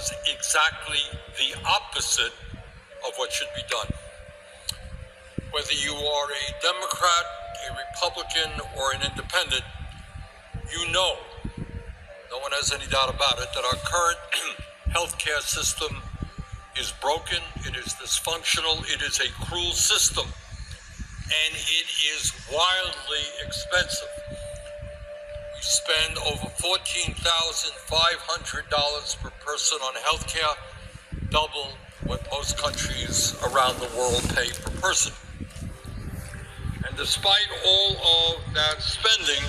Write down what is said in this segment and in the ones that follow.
does exactly the opposite of what should be done. Whether you are a Democrat, a Republican, or an independent, you know, no one has any doubt about it, that our current healthcare system is broken, it is dysfunctional, it is a cruel system, and it is wildly expensive. We spend over $14,500 per person on healthcare, double what most countries around the world pay per person. And despite all of that spending,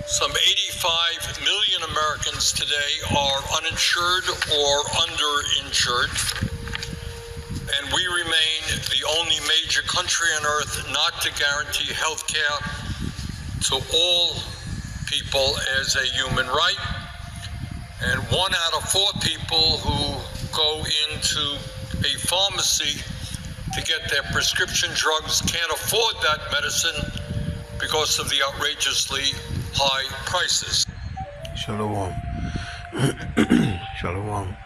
some 85 million Americans today are uninsured or underinsured, and we remain the only major country on earth not to guarantee health care to all people as a human right. And 1 out of 4 people who go into a pharmacy to get their prescription drugs can't afford that medicine because of the outrageously high prices. Shalom. Shalom.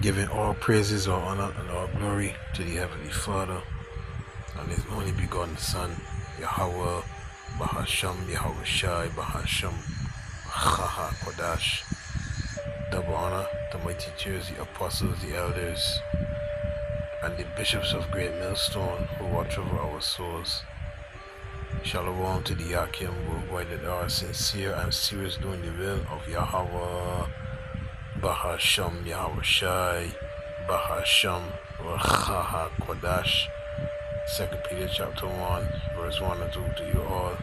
Giving all praises, all honor, and all glory to the Heavenly Father and His only begotten Son, Yahweh, Bahasham, Yahweh Shai, Bahasham, Chaha Kodash. Double honor to my teachers, the apostles, the elders, and the bishops of Great Millstone who watch over our souls. Shalom to the Yakim worldwide that are sincere and serious doing the will of Yahweh, Bahasham, Yahweh Shai, Bahasham, Chaha Kodash. 2 Peter chapter 1, verse 1 and 2 to you all.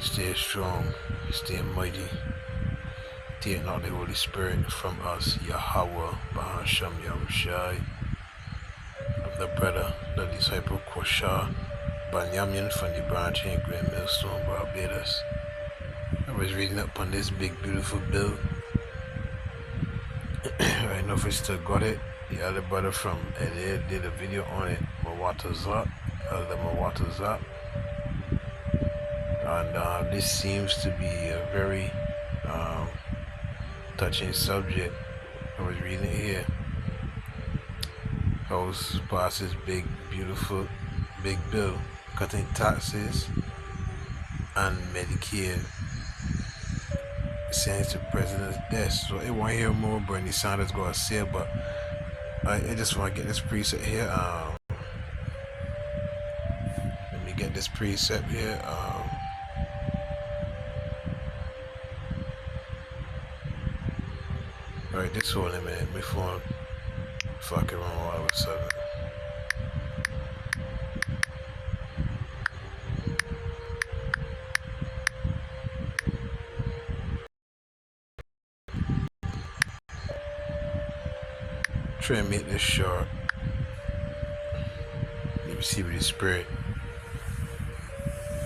Stay strong, stay mighty. Take not the Holy Spirit from us, Yahweh, Bahasham, Yahweh Shai. Of the brother, the disciple Kosha, Banyamin from the branch in Great Millstone, Barbados. I was reading up on this big, beautiful bill. I don't know if I still got it. The other brother from LA did a video on it, Elder Mawata. And this seems to be a very touching subject. I was reading it here. House passes big, beautiful, big bill cutting taxes and Medicare since the president's death. So I want to hear more Bernie Sanders going to say, but I just want to get this preset here. Let me get this preset here. Alright, this whole minute, my phone fucking wrong all of a sudden. Try and make this short. You receive the Spirit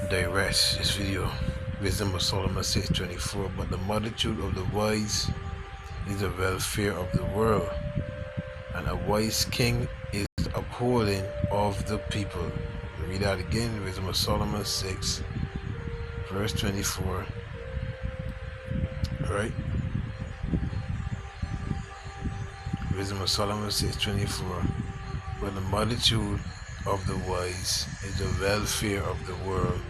directs this video. Wisdom of Solomon 6:24. But the multitude of the wise is the welfare of the world, and a wise king is the upholding of the people. Read that again. Wisdom of Solomon 6, verse 24. Right? Wisdom of Solomon 6:24. But the multitude of the wise is the welfare of the world,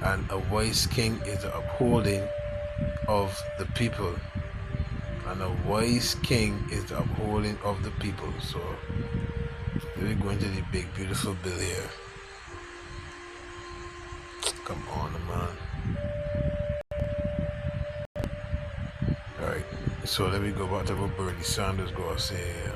and a wise king is the upholding of the people. And a wise king is the upholding of the people. So we're going to the big, beautiful bill here. Come on, man. Alright, so let me go back to what Bernie Sanders going to say here.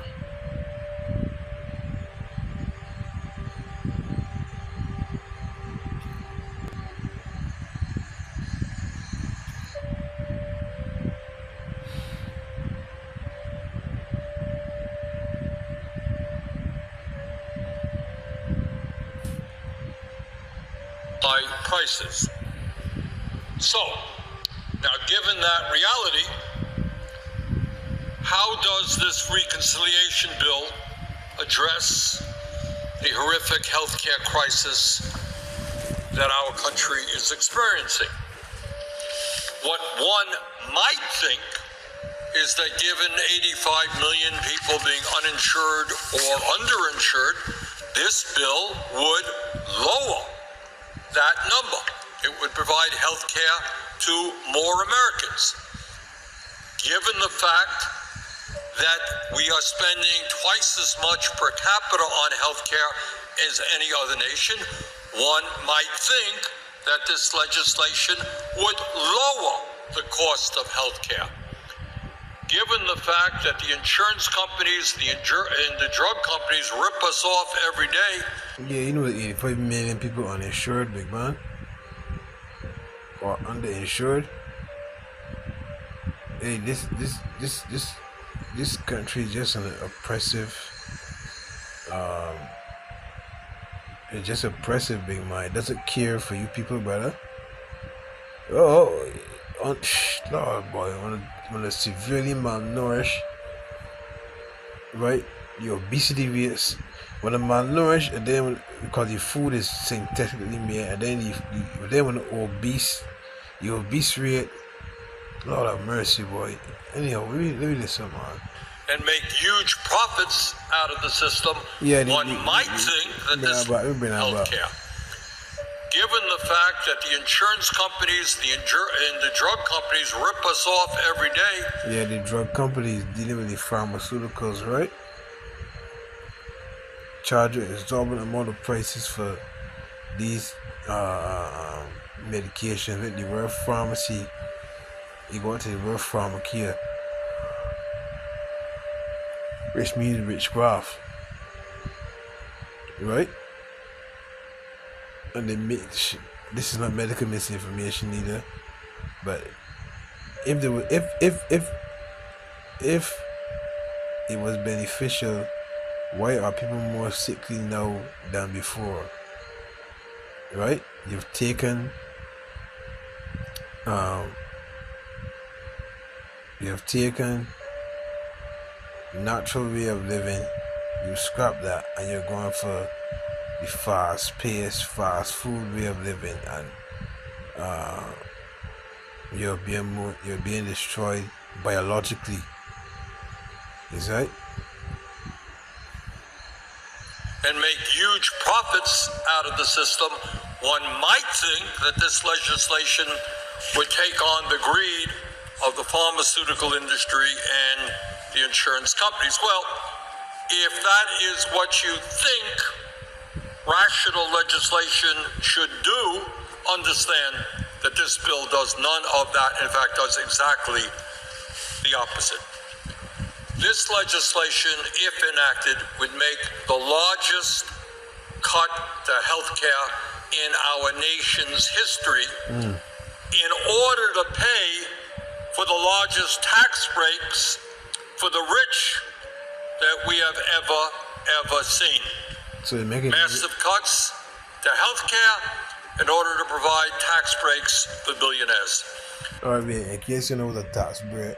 High prices. So, now given that reality, how does this reconciliation bill address the horrific healthcare crisis that our country is experiencing? What What one might think is that given 85 million people being uninsured or underinsured, this bill would lower that number. It would provide health care to more Americans. Given the fact that we are spending twice as much per capita on health care as any other nation, one might think that this legislation would lower the cost of health care. Given the fact that the insurance companies and the drug companies rip us off every day. Yeah, you know, 85 million people uninsured, big man, or underinsured. Hey, this country is just an oppressive. It's just oppressive, big man. It doesn't care for you people, brother. Oh, Lord, boy, when a severely malnourished, right? Your obesity rates, when a malnourished, and then because your food is synthetically made, and then when your obese rate, Lord have mercy, boy. Anyhow, let me listen, man. And make huge profits out of the system. Yeah, one might think that this health care. Given the fact that the insurance companies and the drug companies rip us off every day. Yeah, the drug companies dealing with the pharmaceuticals, right? Charge an exorbitant amount of prices for these medications. Like the World Pharmacy, you go to the World Pharmacare, which means rich graph, right? And they make this is not medical misinformation either, but if it was beneficial, why are people more sickly now than before? Right? You've taken natural way of living, you scrap that, and you're going for the fast-paced, fast food way of living, and you're being destroyed biologically. Is that? And make huge profits out of the system. One might think that this legislation would take on the greed of the pharmaceutical industry and the insurance companies. Well, if that is what you think rational legislation should do, understand that this bill does none of that. In fact, does exactly the opposite. This legislation, if enacted, would make the largest cut to health care in our nation's history in order to pay for the largest tax breaks for the rich that we have ever seen. So they're making massive cuts to health care in order to provide tax breaks for billionaires. All right, man, in case you know the tax break,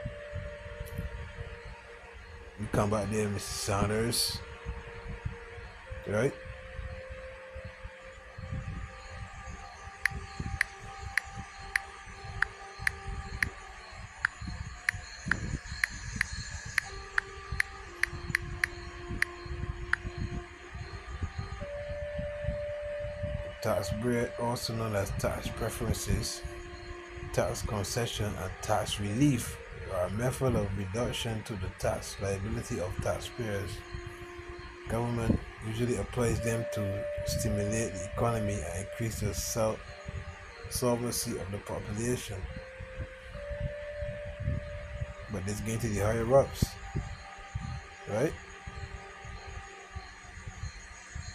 you come back there, Mr. Sanders, right? Tax break, also known as tax preferences, tax concession, and tax relief, are a method of reduction to the tax liability of taxpayers. Government usually applies them to stimulate the economy and increase the solvency of the population. But it's going to the higher ups, right?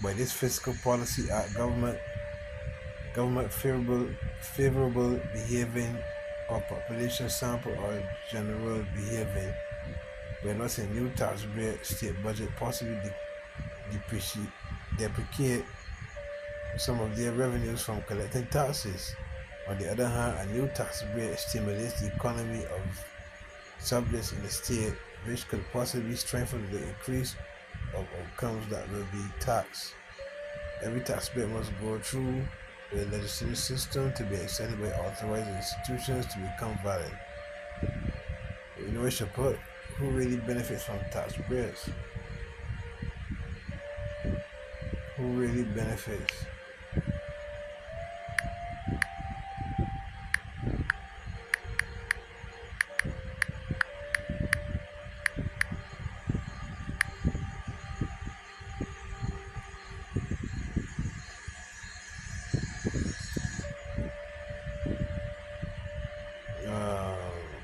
By this fiscal policy act, government favorable behaving or population sample or general behaving, by not a new tax break state budget possibly deprecate some of their revenues from collecting taxes. On the other hand, a new tax break stimulates the economy of subjects in the state, which could possibly strengthen the increase of outcomes that will be taxed. Every taxpayer must go through for the legislative system to be extended by authorized institutions to become valid. You know, we should put who really benefits from tax breaks? Who really benefits?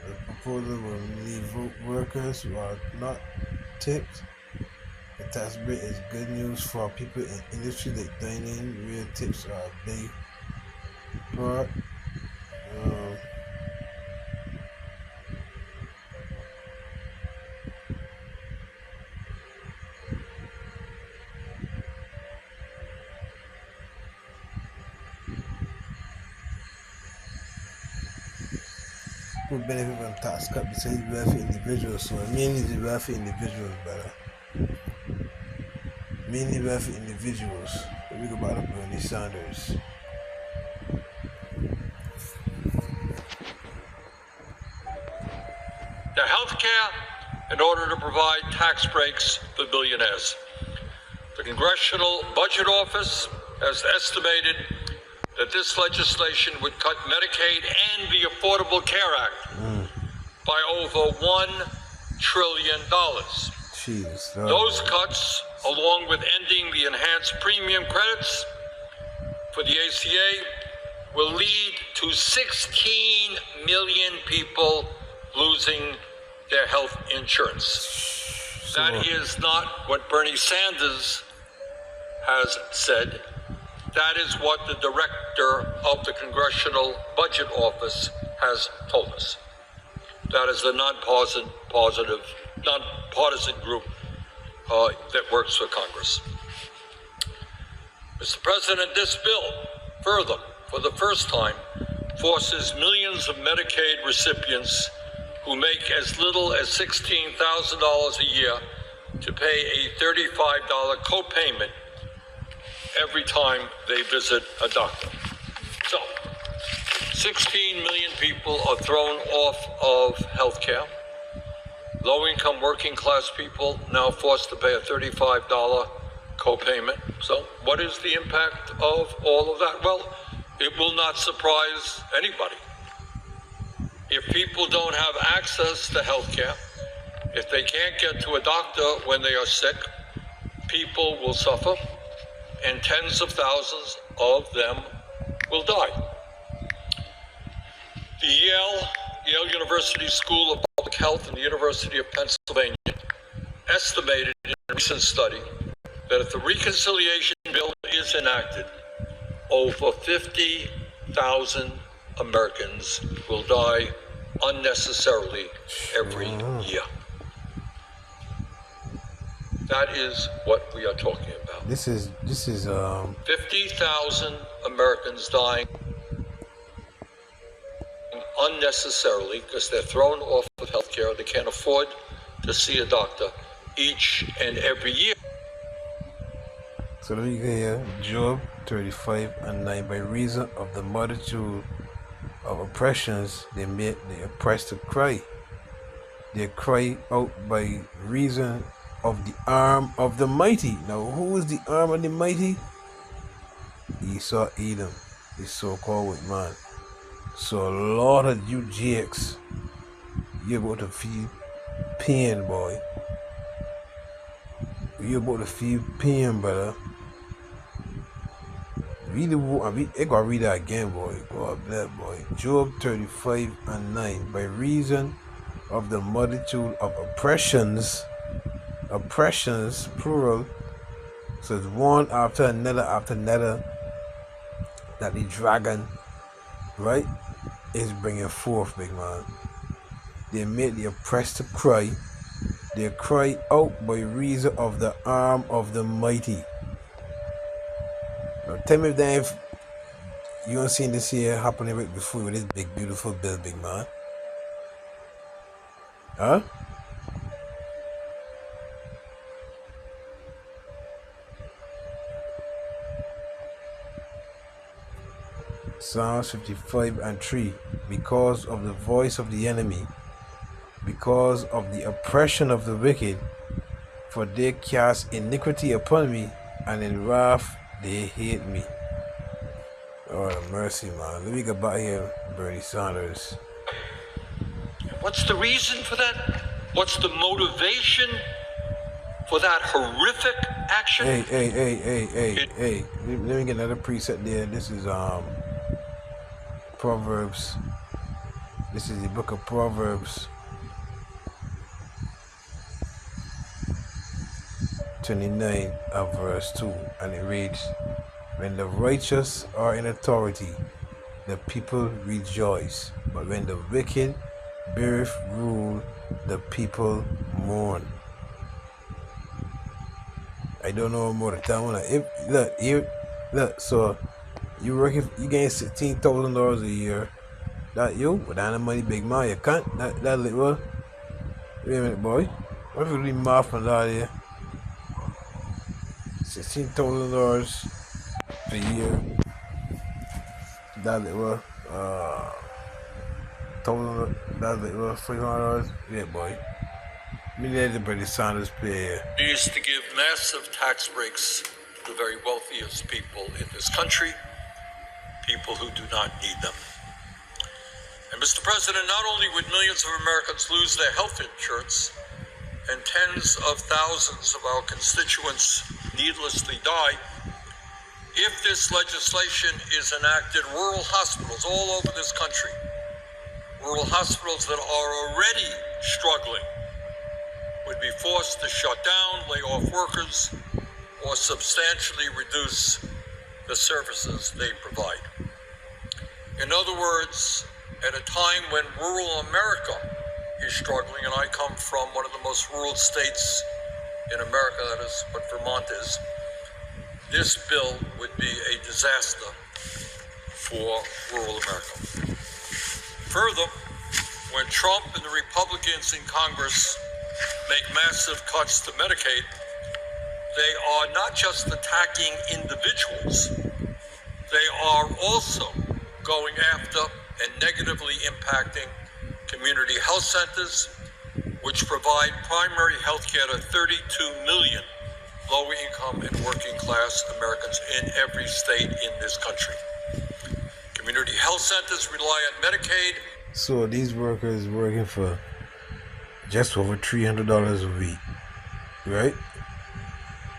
The proposal will leave workers who are not tipped. The tax break is good news for people in industry like dining, where tips are a big part. Um, Who benefit from tax cut besides wealthy individuals? So mainly the wealthy individuals, brother. Mainly wealthy individuals. We go back to Bernie Sanders. The health care in order to provide tax breaks for billionaires. The Congressional Budget Office has estimated that this legislation would cut Medicaid and the Affordable Care Act by over $1 trillion. Jeez, Those cuts, along with ending the enhanced premium credits for the ACA, will lead to 16 million people losing their health insurance. That is not what Bernie Sanders has said. That is what the director of the Congressional Budget Office has told us. That is the nonpartisan group that works for Congress. Mr. President, this bill, further, for the first time, forces millions of Medicaid recipients who make as little as $16,000 a year to pay a $35 copayment every time they visit a doctor. So, 16 million people are thrown off of health care. Low-income working-class people now forced to pay a $35 copayment. So what is the impact of all of that? Well, it will not surprise anybody. If people don't have access to health care, if they can't get to a doctor when they are sick, people will suffer, and tens of thousands of them will die. The Yale University School of Public Health and the University of Pennsylvania estimated in a recent study that if the reconciliation bill is enacted, over 50,000 Americans will die unnecessarily every year. That is what we are talking about. This is 50,000 Americans dying unnecessarily because they're thrown off of health care. They can't afford to see a doctor each and every year. So let me get here. Job 35:9. By reason of the multitude of oppressions, they made the oppressed to cry. They cry out by reason of the arm of the mighty. Now, who is the arm of the mighty? Esau, Edom, is so-called with man. So a lot of you jakes, you're about to feel pain, boy. You're about to feel pain, brother. Read I gotta read that again, boy. God bless, boy. Job 35:9. By reason of the multitude of oppressions, plural, so it's one after another, that the dragon, right, is bringing forth, big man. They made the oppressed to cry. They cry out by reason of the arm of the mighty. Now, tell me if you don't see this here happening right before with this big, beautiful bill, big man. Huh? Psalms 55 and 3. Because of the voice of the enemy, because of the oppression of the wicked, for they cast iniquity upon me, and in wrath they hate me. Lord have mercy, man. Let me get back here, Bernie Sanders. What's the reason for that? What's the motivation for that horrific action? Hey. Let me get another preset there. This is Proverbs. This is the book of Proverbs 29 of verse 2, and it reads, when the righteous are in authority, the people rejoice, but when the wicked beareth rule, the people mourn. I don't know more to tell you. Look, so you working, you getting $16,000 a year. That you, without the money, big man, you can't. That little. Wait a minute, boy. What if you really math from that here? $16,000 a year. That little. That little $300. Yeah, boy. Me let the Bernie Sanders play here. We used to give massive tax breaks to the very wealthiest people in this country, people who do not need them. And Mr. President, not only would millions of Americans lose their health insurance and tens of thousands of our constituents needlessly die, if this legislation is enacted, rural hospitals all over this country, rural hospitals that are already struggling, would be forced to shut down, lay off workers, or substantially reduce the services they provide. In other words, at a time when rural America is struggling, and I come from one of the most rural states in America, that is what Vermont is, this bill would be a disaster for rural America. Further, when Trump and the Republicans in Congress make massive cuts to Medicaid, they are not just attacking individuals, they are also going after and negatively impacting community health centers, which provide primary health care to 32 million low-income and working-class Americans in every state in this country. Community health centers rely on Medicaid. So these workers working for just over $300 a week, right?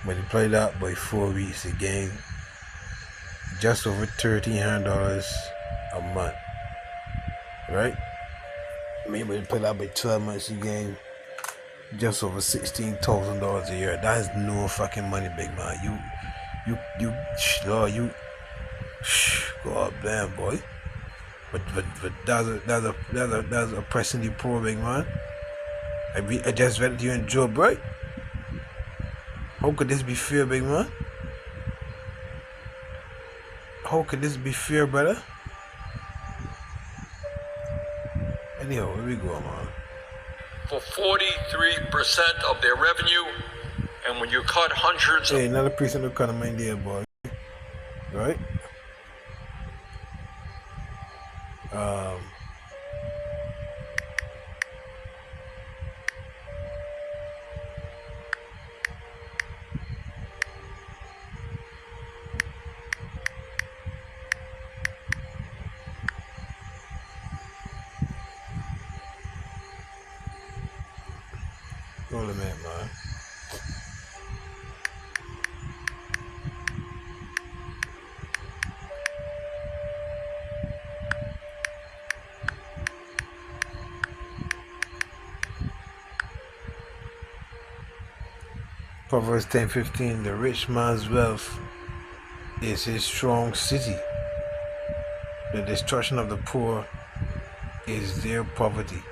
Multiply that by 4 weeks again, just over $1,300 a month, right? Maybe multiply that by 12 months again, just over $16,000 a year. That is no fucking money, big man. God damn, boy. But that's oppressing the poor, big man. I just read you in Job, right? How could this be fair, big man? How could this be fair, brother? Anyhow, here we go, man. For 43% of their revenue, and when you cut hundreds Hey, another percent of kind of mind there, boy. Right? Hold a minute, man. Proverbs 10:15. The rich man's wealth is his strong city. The destruction of the poor is their poverty.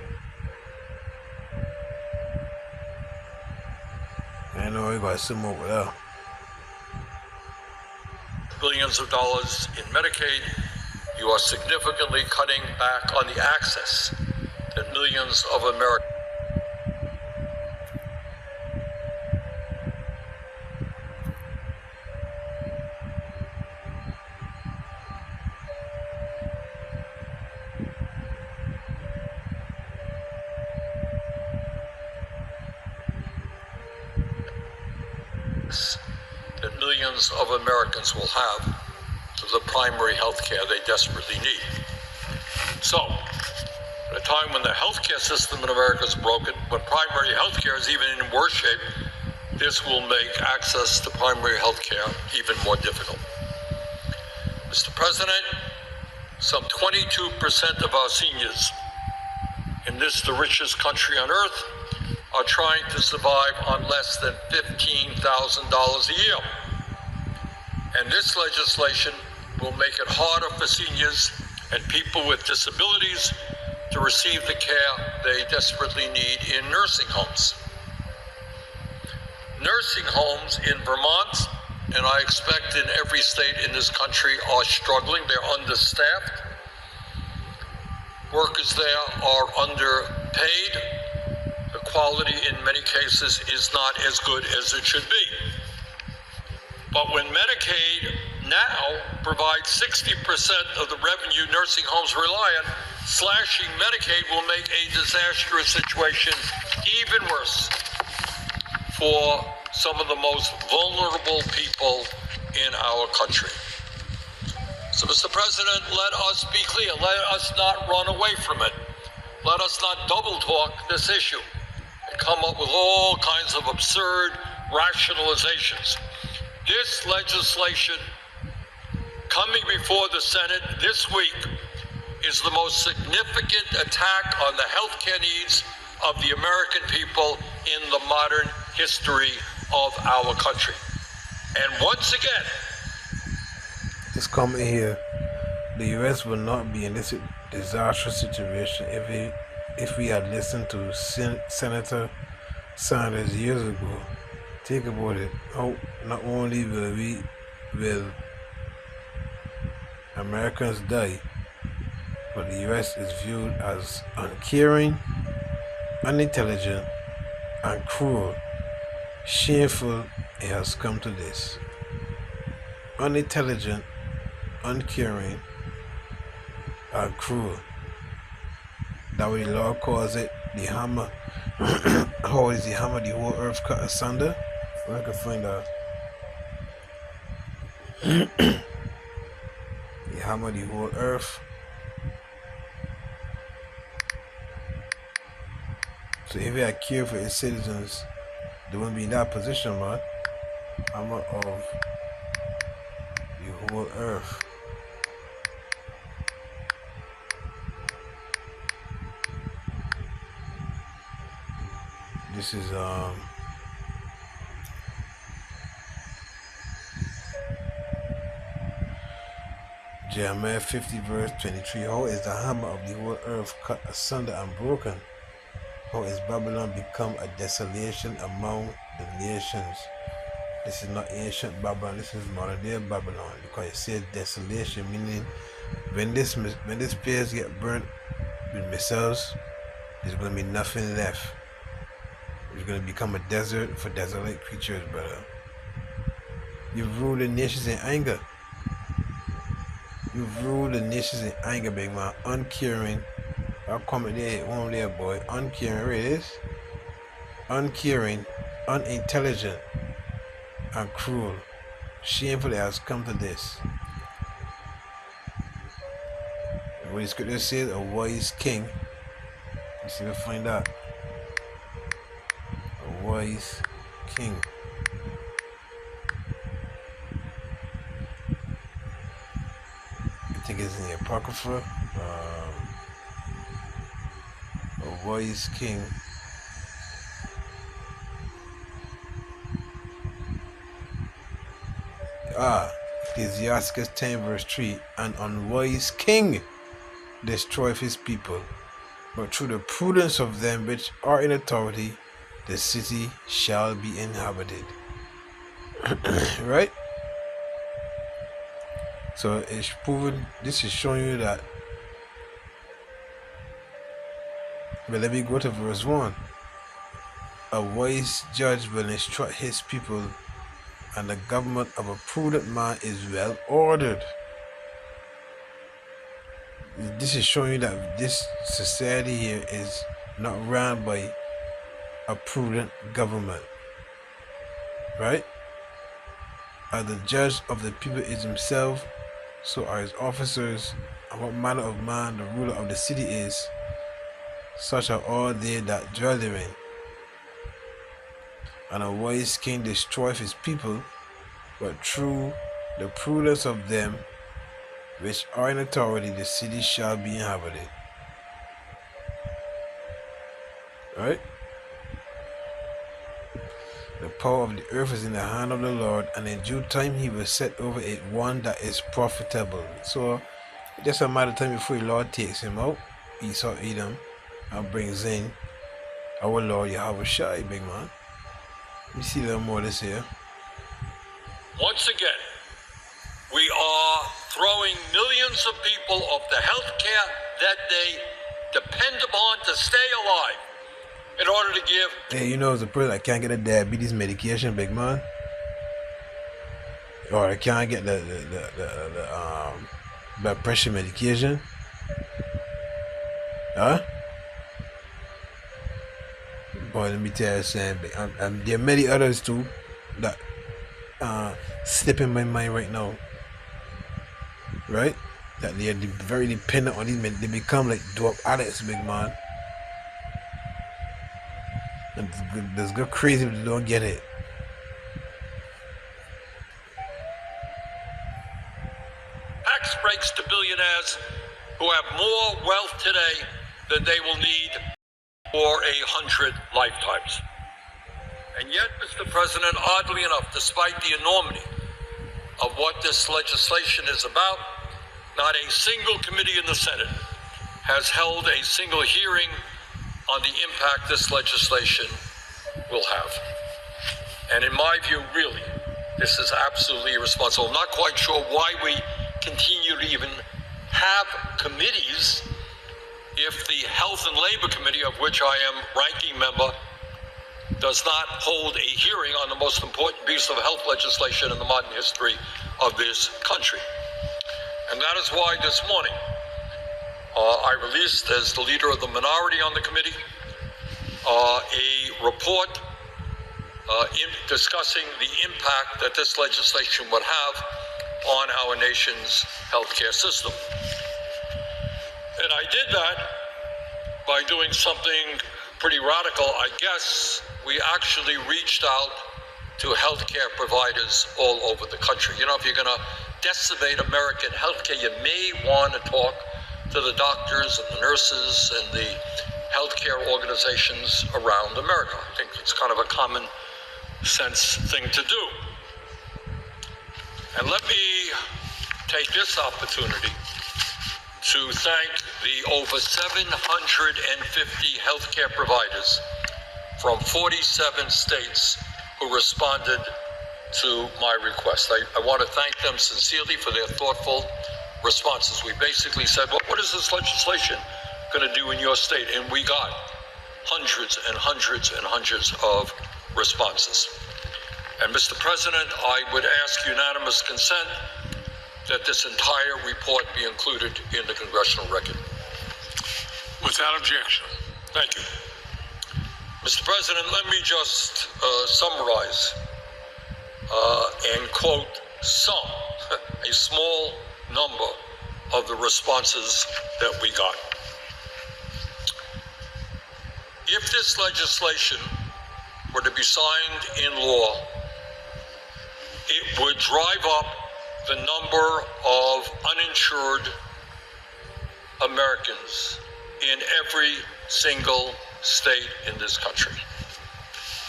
I know we got some over there. billions of dollars in Medicaid, you are significantly cutting back on the access that millions of Americans. millions of Americans will have the primary health care they desperately need. So, at a time when the healthcare system in America is broken, when primary health care is even in worse shape, this will make access to primary health care even more difficult. Mr. President, some 22% of our seniors in this, the richest country on earth, are trying to survive on less than $15,000 a year. And this legislation will make it harder for seniors and people with disabilities to receive the care they desperately need in nursing homes. Nursing homes in Vermont, and I expect in every state in this country, are struggling. They're understaffed. Workers there are underpaid. The quality in many cases is not as good as it should be. But when Medicaid now provides 60% of the revenue nursing homes rely on, slashing Medicaid will make a disastrous situation even worse for some of the most vulnerable people in our country. So, Mr. President, let us be clear. Let us not run away from it. Let us not double talk this issue and come up with all kinds of absurd rationalizations. This legislation coming before the Senate this week is the most significant attack on the healthcare needs of the American people in the modern history of our country. And once again, this comment here, the U.S. will not be in this disastrous situation if we had listened to Senator Sanders years ago. Think about it. How not only will Americans die, but the U.S. is viewed as uncaring, unintelligent, and cruel. Shameful it has come to this. Unintelligent, uncaring, and cruel. That way the Lord calls it the hammer. How is the hammer the whole earth cut asunder? Well, I can find out. The hammer the whole earth. So if we had care for its citizens, they wouldn't be in that position, man. Hammer of the whole earth. This is Jeremiah 50 verse 23. How is the hammer of the whole earth cut asunder and broken? How is Babylon become a desolation among the nations? This is not ancient Babylon, this is modern day Babylon, because it says desolation, meaning when this place get burnt with missiles, there's going to be nothing left. It's going to become a desert for desolate creatures, brother. You've ruled the nations in anger. You've ruled the nations in anger, big man. Uncaring. I'll comment there, one there, boy. Uncaring, where it is? Uncaring, unintelligent, and cruel. Shameful it has come to this. What the scripture says, a wise king. Let's see if we find out. A wise king. I think it's in the Apocrypha. A wise king. Ecclesiastes 10 verse 3. An unwise king destroyeth his people, but through the prudence of them which are in authority, the city shall be inhabited. Right? So it's proven, this is showing you that. But let me go to verse 1. A wise judge will instruct his people, and the government of a prudent man is well ordered. This is showing you that this society here is not run by a prudent government. Right? As the judge of the people is himself, so are his officers, and what manner of man the ruler of the city is, such are all they that dwell therein. And a wise king destroyeth his people, but through the prudence of them which are in authority the city shall be inhabited. Right? The power of the earth is in the hand of the Lord, and in due time he will set over it one that is profitable. So just a matter of time before the Lord takes him out, Esau Edom, and brings in our Lord Yahweh Shai, big man. You see a little more of this here. Once again, we are throwing millions of people off the health care that they depend upon to stay alive in order to give. Hey, you know, as a person that can't get a diabetes medication, big man, or I can't get the blood pressure medication, huh? Boy, let me tell you something. And there are many others too that slip in my mind right now. Right? That they are very dependent on these men. They become like dope addicts, big man. And they go crazy if they don't get it. Tax breaks to billionaires who have more wealth today than they will need for 100 lifetimes. And yet, Mr. President, oddly enough, despite the enormity of what this legislation is about, not a single committee in the Senate has held a single hearing on the impact this legislation will have. And in my view, really, this is absolutely irresponsible. I'm not quite sure why we continue to even have committees if the Health and Labor Committee, of which I am ranking member, does not hold a hearing on the most important piece of health legislation in the modern history of this country. And that is why this morning I released, as the leader of the minority on the committee, a report discussing the impact that this legislation would have on our nation's healthcare system. And I did that by doing something pretty radical. I guess we actually reached out to healthcare providers all over the country. You know, if you're going to decimate American healthcare, you may want to talk to the doctors and the nurses and the healthcare organizations around America. I think it's kind of a common sense thing to do. And let me take this opportunity to thank the over 750 healthcare providers from 47 states who responded to my request. I want to thank them sincerely for their thoughtful responses. We basically said, well, what is this legislation going to do in your state? And we got hundreds and hundreds and hundreds of responses. And Mr. President, I would ask unanimous consent that this entire report be included in the congressional record. Without objection. Thank you. Mr. President, let me just summarize and quote a small number of the responses that we got. If this legislation were to be signed in law, it would drive up the number of uninsured Americans in every single state in this country.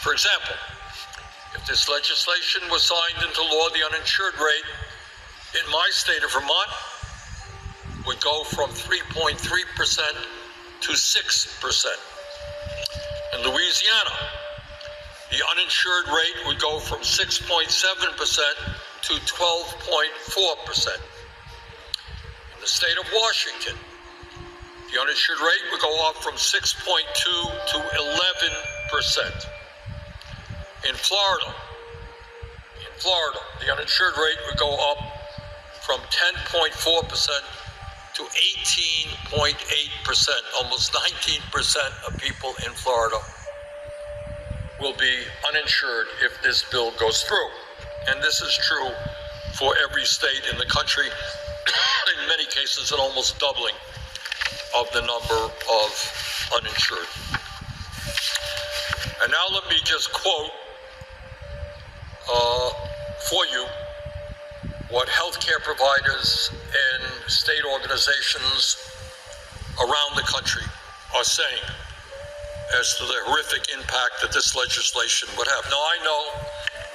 For example, if this legislation was signed into law, the uninsured rate in my state of Vermont would go from 3.3% to 6%. In Louisiana, the uninsured rate would go from 6.7% to 12.4%. In the state of Washington, the uninsured rate would go up from 6.2 to 11%. In Florida, the uninsured rate would go up from 10.4% to 18.8%. Almost 19% of people in Florida will be uninsured if this bill goes through. And this is true for every state in the country, in many cases an almost doubling of the number of uninsured. And now let me just quote for you what healthcare providers and state organizations around the country are saying as to the horrific impact that this legislation would have. Now, I know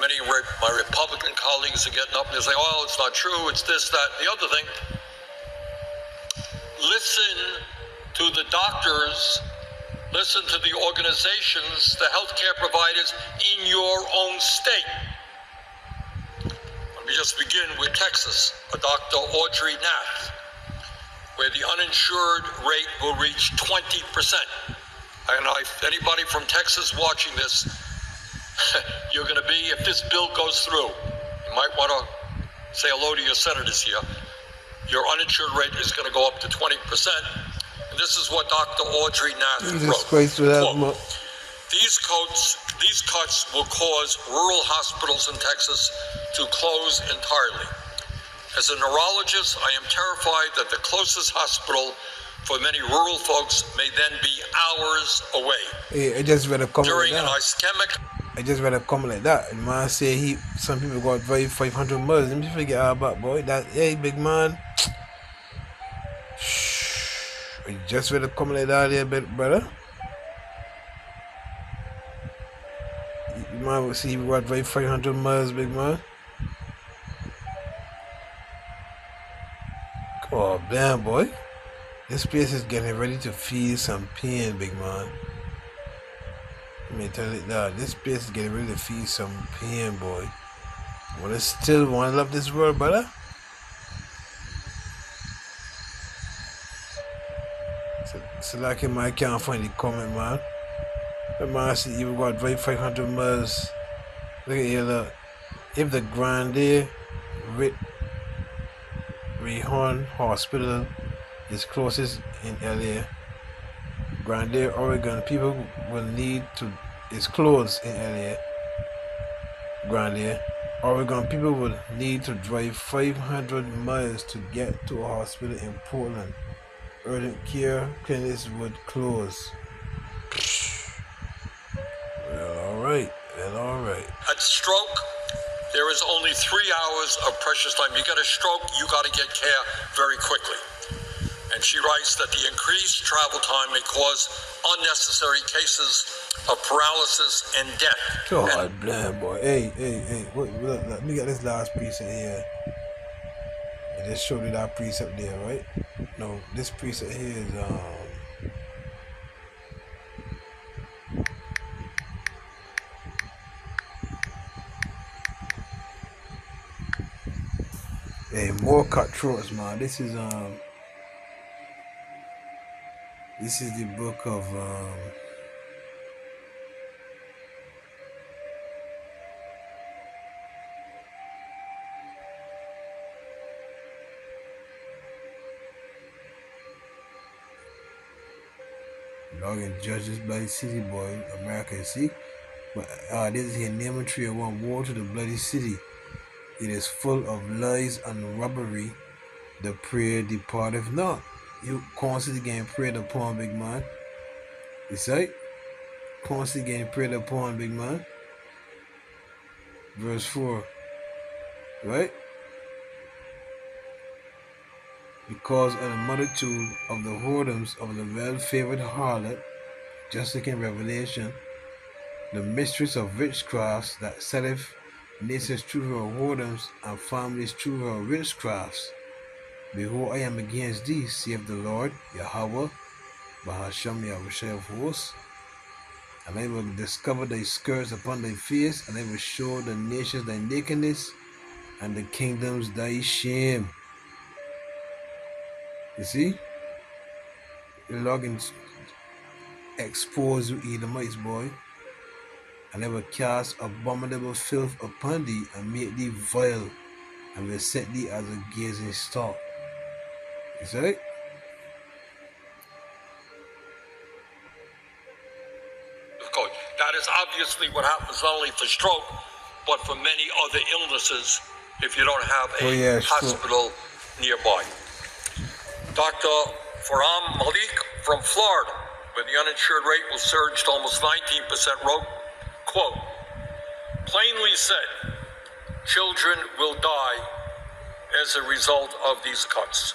many of my Republican colleagues are getting up and they're saying, oh, it's not true, it's this, that, and the other thing. Listen to the doctors, listen to the organizations, the healthcare providers in your own state. Let me just begin with Texas, a Dr. Audrey Nath, where the uninsured rate will reach 20%. And if anybody from Texas watching this, you're going to be, if this bill goes through, you might want to say hello to your senators here. Your uninsured rate is going to go up to 20%. And this is what Dr. Audrey Nath wrote. Quote, These cuts will cause rural hospitals in Texas to close entirely. As a neurologist, I am terrified that the closest hospital for many rural folks may then be hours away. Hey, I just read a comment during like an that. ischemic. I just read a comment like that. And man say some people got very 500 miles. Let me forget all about, boy. That, hey, big man. I just read a comment like that there, brother. You man see you got very 500 miles, big man. Oh, damn, boy. This place is getting ready to feel some pain, big man. Let me tell you that. This place is getting ready to feel some pain, boy. Wanna still wanna love this world, brother? So like him, I can't find the comment, man. The man said you got right 500 miles. Look at here, look. If the Grande Rehon Hospital is closest in LA, Grande, Oregon, people will need to, is closed in LA, Grande, Oregon, people will need to drive 500 miles to get to a hospital in Portland. Urgent care clinics would close. Well, alright. At stroke, there is only 3 hours of precious time. You get a stroke, you got to get care very quickly. And she writes that the increased travel time may cause unnecessary cases of paralysis and death. God damn, boy. Hey. Wait, look, let me get this last precept here. I just showed you that precept there, right? No, this precept here is hey, more cutthroats, man. This is the book of Logan Judges Bloody City, boy, America, see? But this is here, Naaman 301, War to the Bloody City. It is full of lies and robbery. The prayer departeth not. You constantly getting prayed upon, big man. You see? Constantly getting prayed upon, big man. Verse 4. Right? Because of the multitude of the whoredoms of the well-favored harlot, just like in Revelation, the mistress of witchcrafts that setteth nations through her whoredoms and families through her witchcrafts. Behold, I am against thee, saith the Lord, Yahweh, Bahasham Yahushua of hosts. And I will discover thy skirts upon thy face, and I will show the nations thy nakedness, and the kingdoms thy shame. You see? The Lord expose you Edomites, boy. And I will cast abominable filth upon thee, and make thee vile, and will set thee as a gazing star. You see? That is obviously what happens not only for stroke, but for many other illnesses if you don't have a sure. hospital nearby. Dr. Farham Malik from Florida, where the uninsured rate will surge to almost 19%, wrote, quote, plainly said, children will die as a result of these cuts.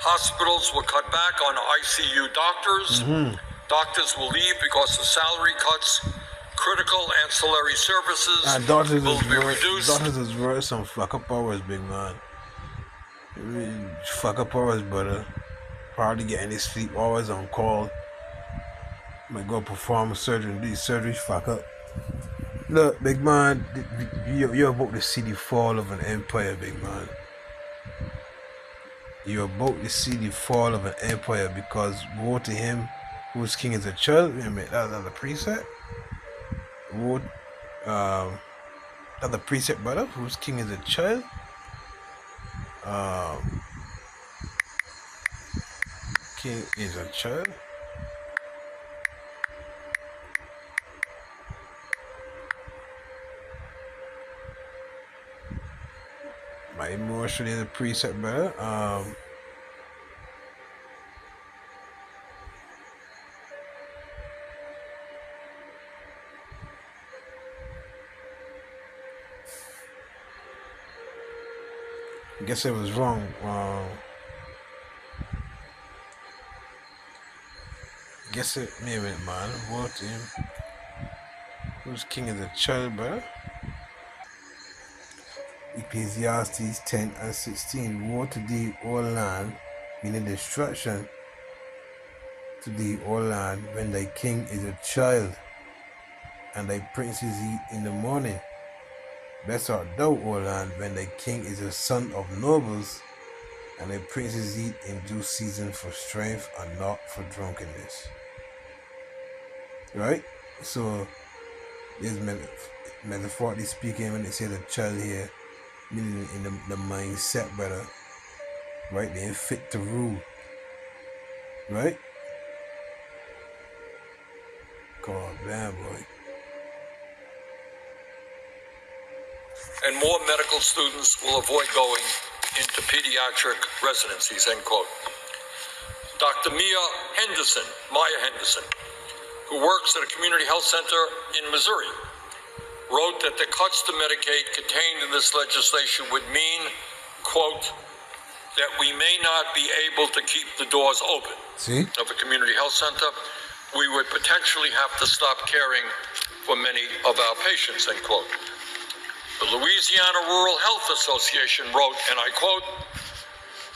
Hospitals will cut back on ICU doctors. Doctors will leave because of salary cuts. Critical ancillary services will be reduced. Doctors is worth some fuck up hours, big man. Fuck up hours, brother. Hardly get any sleep, always on call. Might go perform surgery, do surgery, fuck up. Look, big man, you're about to see the fall of an empire, big man. You're about to see the fall of an empire because woe to him whose king is a child. That's a precept. Woe, that's a precept, brother. Whose king is a child. King is a child. My emotion is a precept, brother. I guess it was wrong. Guess it, maybe, man. What him? Who's king is a child, brother? Ecclesiastes 10 and 16. Woe to thee, O land, meaning destruction to thee, O land, when thy king is a child, and thy princes eat in the morning. Blessed art thou, O land, when thy king is a son of nobles, and thy princes eat in due season for strength and not for drunkenness. Right? So, this metaphorically speaking, when they say the child here, meaning in the mindset, brother, right? They ain't fit to rule, right? God damn, boy. And more medical students will avoid going into pediatric residencies, end quote. Dr. Maya Henderson, who works at a community health center in Missouri, wrote that the cuts to Medicaid contained in this legislation would mean, quote, that we may not be able to keep the doors open of a community health center. We would potentially have to stop caring for many of our patients, end quote. The Louisiana Rural Health Association wrote, and I quote,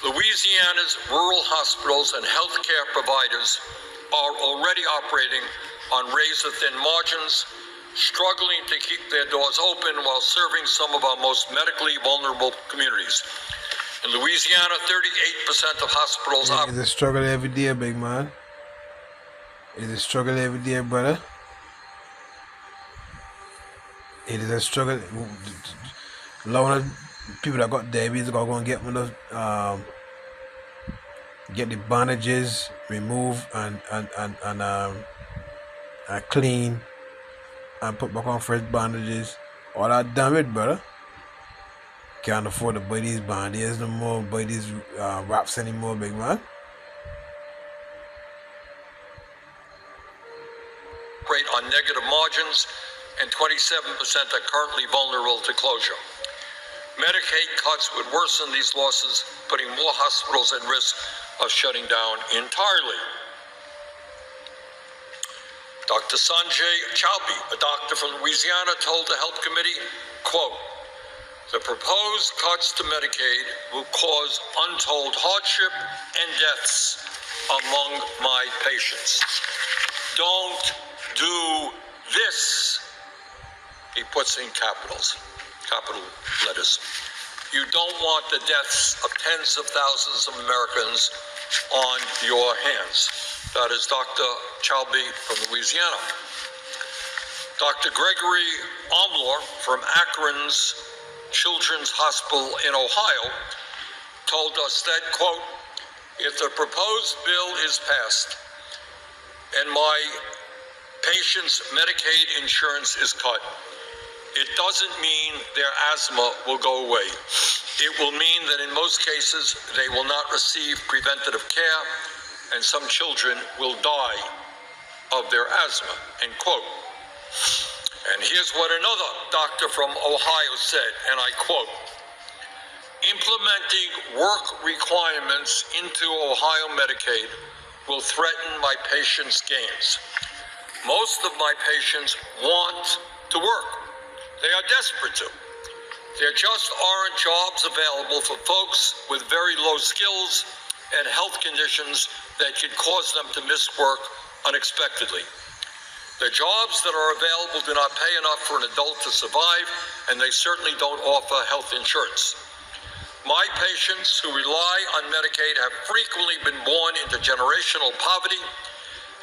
Louisiana's rural hospitals and healthcare providers are already operating on razor-thin margins, struggling to keep their doors open while serving some of our most medically vulnerable communities. In Louisiana, 38% of hospitals It's a struggle every day, big man. It's a struggle every day, brother. It is a struggle. A lot of people that got diabetes are going to get one of get the bandages removed and clean and put back on fresh bandages. All that damage, brother. Can't afford to buy these bandages no more, buy these wraps anymore, big man. Rate on negative margins, and 27% are currently vulnerable to closure. Medicaid cuts would worsen these losses, putting more hospitals at risk of shutting down entirely. Dr. Sanjay Chaubey, a doctor from Louisiana, told the Health Committee, quote, the proposed cuts to Medicaid will cause untold hardship and deaths among my patients. Don't do this, he puts in capital letters. You don't want the deaths of tens of thousands of Americans on your hands. That is Dr. Chaubey from Louisiana. Dr. Gregory Omlor from Akron's Children's Hospital in Ohio told us that, quote, if the proposed bill is passed and my patient's Medicaid insurance is cut, It doesn't mean their asthma will go away. It will mean that in most cases they will not receive preventative care and some children will die of their asthma, end quote. And here's what another doctor from Ohio said, and I quote, implementing work requirements into Ohio Medicaid will threaten my patients' gains. Most of my patients want to work. They are desperate to. There just aren't jobs available for folks with very low skills and health conditions that could cause them to miss work unexpectedly. The jobs that are available do not pay enough for an adult to survive, and they certainly don't offer health insurance. My patients who rely on Medicaid have frequently been born into generational poverty,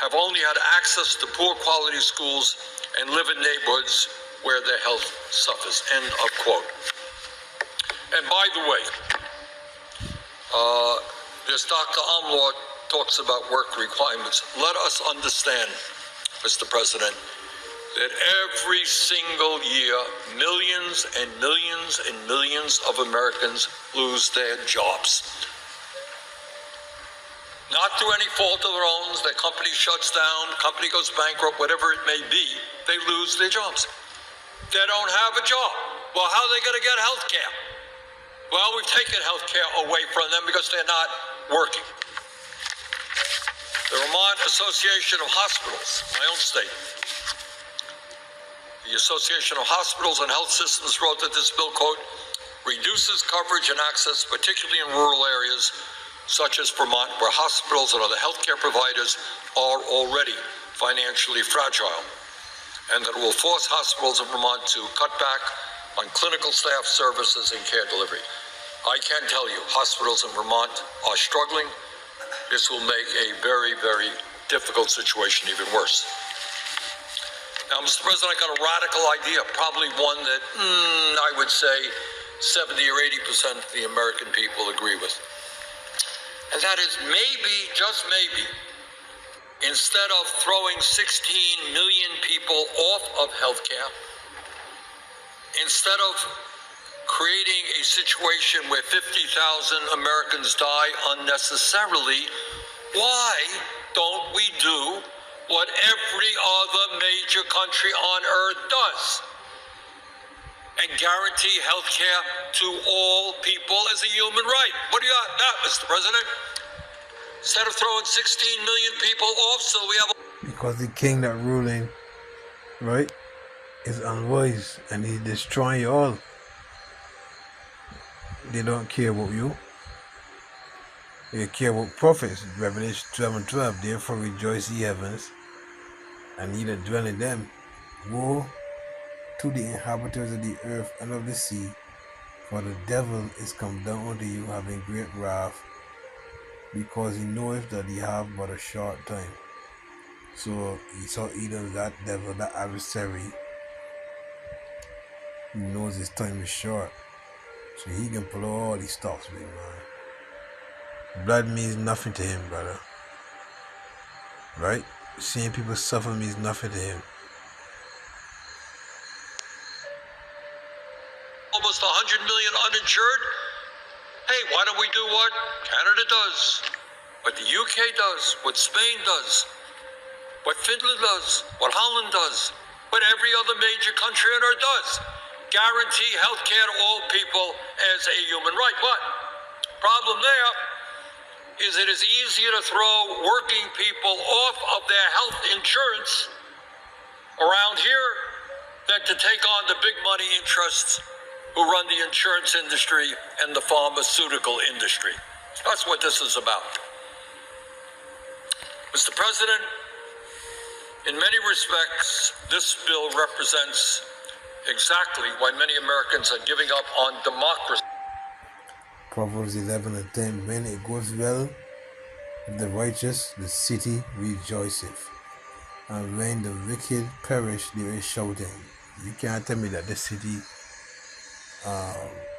have only had access to poor quality schools, and live in neighborhoods where their health suffers, end of quote. And by the way, this Dr. Amlaw talks about work requirements. Let us understand, Mr. President, that every single year, millions and millions and millions of Americans lose their jobs. Not through any fault of their own, their company shuts down, company goes bankrupt, whatever it may be, they lose their jobs. They don't have a job. Well, how are they going to get health care? Well, we've taken health care away from them because they're not working. The Vermont Association of Hospitals, my own state, the Association of Hospitals and Health Systems wrote that this bill, quote, reduces coverage and access, particularly in rural areas such as Vermont, where hospitals and other healthcare providers are already financially fragile, and that it will force hospitals in Vermont to cut back on clinical staff services and care delivery. I can tell you, hospitals in Vermont are struggling. This will make a very, very difficult situation even worse. Now, Mr. President, I got a radical idea, probably one that I would say 70 or 80% of the American people agree with. And that is maybe, just maybe, instead of throwing 16 million people off of health care, instead of creating a situation where 50,000 Americans die unnecessarily, why don't we do what every other major country on earth does and guarantee health care to all people as a human right? What do you got now, Mr. President? Instead of throwing 16 million people off, so we have... Because the king that ruling, right, is unwise and he's destroying you all. They don't care about you. They care about prophets. Revelation 12:12. Therefore rejoice ye heavens, and ye that dwell in them. Woe to the inhabitants of the earth and of the sea, for the devil is come down unto you, having great wrath, because he knoweth that he have but a short time. So he saw Edom, that devil, that adversary. He knows his time is short, so he can pull all these stops, big man. Blood means nothing to him, brother. Right? Seeing people suffer means nothing to him. Almost 100 million uninsured. Hey, why don't we do what Canada does, what the UK does, what Spain does, what Finland does, what Holland does, what every other major country on earth does? Guarantee health care to all people as a human right. But problem there is it is easier to throw working people off of their health insurance around here than to take on the big money interests who run the insurance industry and the pharmaceutical industry. That's what this is about. Mr. President, in many respects, this bill represents exactly why many Americans are giving up on democracy. Proverbs 11:10. When it goes well with the righteous, the city rejoiceth. And when the wicked perish, there is shouting. You can't tell me that this city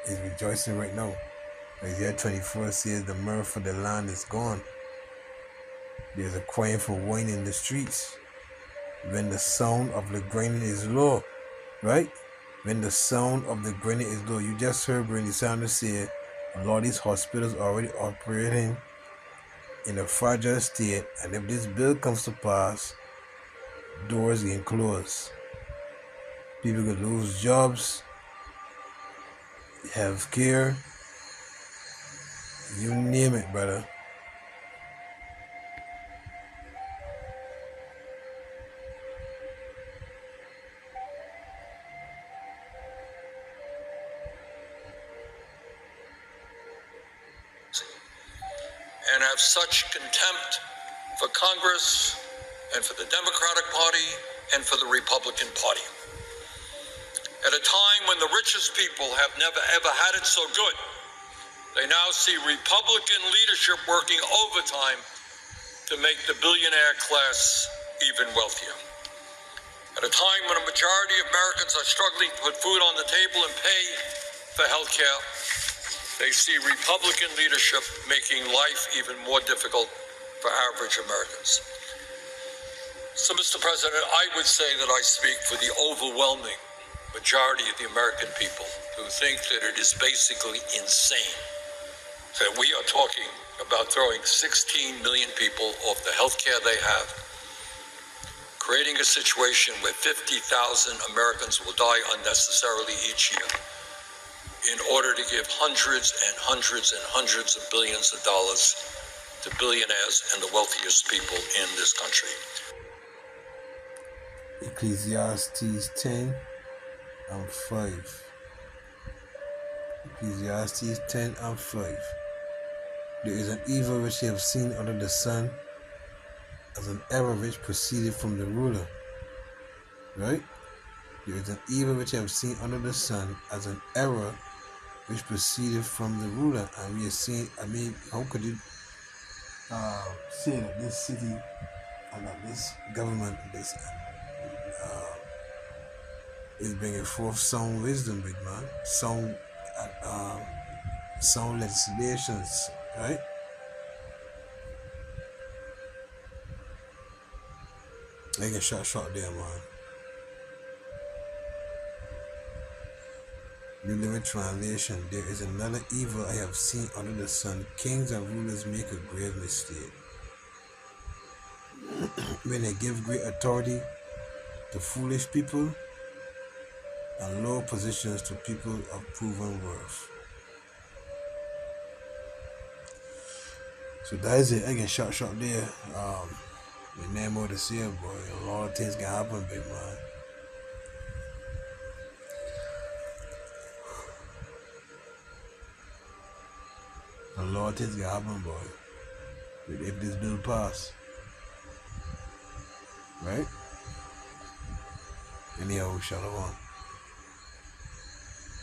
is rejoicing right now. Isaiah 24 says the mirth of the land is gone. There's a crying for wine in the streets. When the sound of the grinding is low, right? when the sound of the grenade is low. You just heard Bernie Sanders say a lot of these hospitals are already operating in a fragile state, and if this bill comes to pass, doors get closed. People could lose jobs, health care, you name it, brother. And have such contempt for Congress and for the Democratic Party and for the Republican Party. At a time when the richest people have never ever had it so good, they now see Republican leadership working overtime to make the billionaire class even wealthier. At a time when a majority of Americans are struggling to put food on the table and pay for health care, they see Republican leadership making life even more difficult for average Americans. So, Mr. President, I would say that I speak for the overwhelming majority of the American people who think that it is basically insane that we are talking about throwing 16 million people off the health care they have, creating a situation where 50,000 Americans will die unnecessarily each year, in order to give hundreds and hundreds and hundreds of billions of dollars to billionaires and the wealthiest people in this country. Ecclesiastes 10 and 5. Ecclesiastes 10 and 5. There is an evil which you have seen under the sun, as an error which proceeded from the ruler. Right? There is an evil which you have seen under the sun, as an error which proceeded from the ruler. And we are seeing, how could you say that this city and that this government is bringing forth sound wisdom, big man, sound legislations, right? They get shot there, man. New Living Translation. There is another evil I have seen under the sun. Kings and rulers make a grave mistake when they give great authority to foolish people and low positions to people of proven worth. So that is it. I get shot there. There's nothing more to say, boy. A lot of things can happen, big man. A lot of things can happen, boy. If this bill pass. Right? Anyhow, shalom.